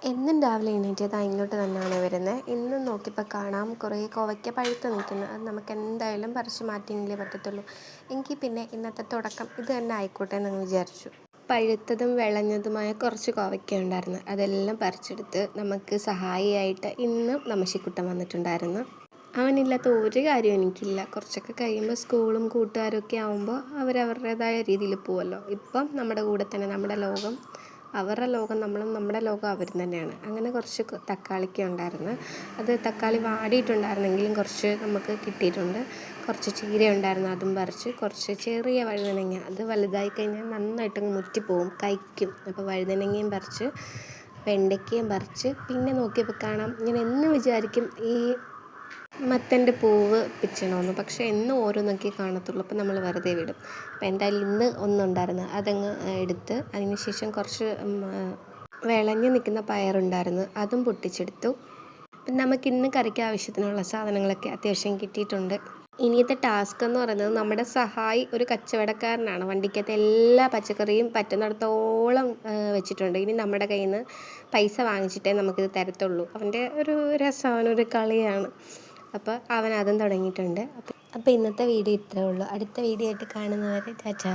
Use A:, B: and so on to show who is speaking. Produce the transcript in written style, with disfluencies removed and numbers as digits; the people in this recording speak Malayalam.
A: എന്നും രാവിലെ എണീറ്റത് ഇങ്ങോട്ട് തന്നെയാണ് വരുന്നത്. ഇന്നും നോക്കിയപ്പോൾ കാണാം കുറേ കോവയ്ക്ക പഴുത്ത് നിൽക്കുന്നത്. അത് നമുക്ക് എന്തായാലും പറിച്ച് മാറ്റിയെങ്കിലേ പറ്റത്തുള്ളൂ. എങ്കിൽ പിന്നെ ഇന്നത്തെ തുടക്കം ഇത് തന്നെ ആയിക്കോട്ടെ എന്നങ്ങ് വിചാരിച്ചു. പഴുത്തതും വിളഞ്ഞതുമായ കുറച്ച് കോവയ്ക്ക ഉണ്ടായിരുന്നു. അതെല്ലാം പറിച്ചെടുത്ത് നമുക്ക് സഹായിയായിട്ട് ഇന്നും നമശിക്കുട്ടൻ വന്നിട്ടുണ്ടായിരുന്നു. അവനില്ലാത്ത ഒരു കാര്യവും എനിക്കില്ല. കുറച്ചൊക്കെ കഴിയുമ്പോൾ സ്കൂളും കൂട്ടുകാരും ഒക്കെ ആകുമ്പോൾ അവരവരുടേതായ രീതിയിൽ പോവുമല്ലോ. ഇപ്പം നമ്മുടെ കൂടെ തന്നെ നമ്മുടെ ലോകം അവരുടെ ലോകം നമ്മളും, നമ്മുടെ ലോകം അവരും തന്നെയാണ്. അങ്ങനെ കുറച്ച് തക്കാളിക്ക ഉണ്ടായിരുന്നു. അത് തക്കാളി വാടിയിട്ടുണ്ടായിരുന്നെങ്കിലും കുറച്ച് നമുക്ക് കിട്ടിയിട്ടുണ്ട്. കുറച്ച് ചീര ഉണ്ടായിരുന്നു, അതും പറിച്ച്. കുറച്ച് ചെറിയ വഴുതനങ്ങ, അത് വലുതായി കഴിഞ്ഞാൽ നന്നായിട്ടങ്ങ് മുറ്റിപ്പോവും, കഴിക്കും. അപ്പോൾ വഴുതനങ്ങയും പറിച്ച്, വെണ്ടയ്ക്കയും പറിച്ച്. പിന്നെ നോക്കിയപ്പോൾ കാണാം, ഞാൻ എന്നും വിചാരിക്കും ഈ മത്തൻ്റെ പൂവ് പിച്ചണമെന്ന്. പക്ഷേ എന്നും ഓരോന്നൊക്കെ കാണത്തുള്ളൂ. അപ്പം നമ്മൾ വെറുതെ വിടും. അപ്പോൾ എന്തായാലും ഇന്ന് ഒന്നുണ്ടായിരുന്നു, അതങ്ങ് എടുത്ത്. അതിന് ശേഷം കുറച്ച് വിളഞ്ഞ് നിൽക്കുന്ന പയറുണ്ടായിരുന്നു, അതും പൊട്ടിച്ചെടുത്തു. അപ്പം നമുക്കിന്ന് കറിക്ക് ആവശ്യത്തിനുള്ള സാധനങ്ങളൊക്കെ അത്യാവശ്യം കിട്ടിയിട്ടുണ്ട്. ഇനിയത്തെ ടാസ്ക് എന്ന് പറയുന്നത്, നമ്മുടെ സഹായി ഒരു കച്ചവടക്കാരനാണ്. വണ്ടിക്കകത്ത് എല്ലാ പച്ചക്കറിയും പറ്റുന്നിടത്തോളം വെച്ചിട്ടുണ്ട്. ഇനി നമ്മുടെ കയ്യിൽ നിന്ന് പൈസ വാങ്ങിച്ചിട്ടേ നമുക്കിത് തരത്തുള്ളൂ. അവൻ്റെ ഒരു രസമാണ്, ഒരു കളിയാണ്. അപ്പോൾ അവൻ അതും തുടങ്ങിയിട്ടുണ്ട്. അപ്പോൾ ഇന്നത്തെ വീഡിയോ ഇത്രയേ ഉള്ളൂ. അടുത്ത വീഡിയോ ആയിട്ട് കാണുന്നവരെ ടാറ്റാ.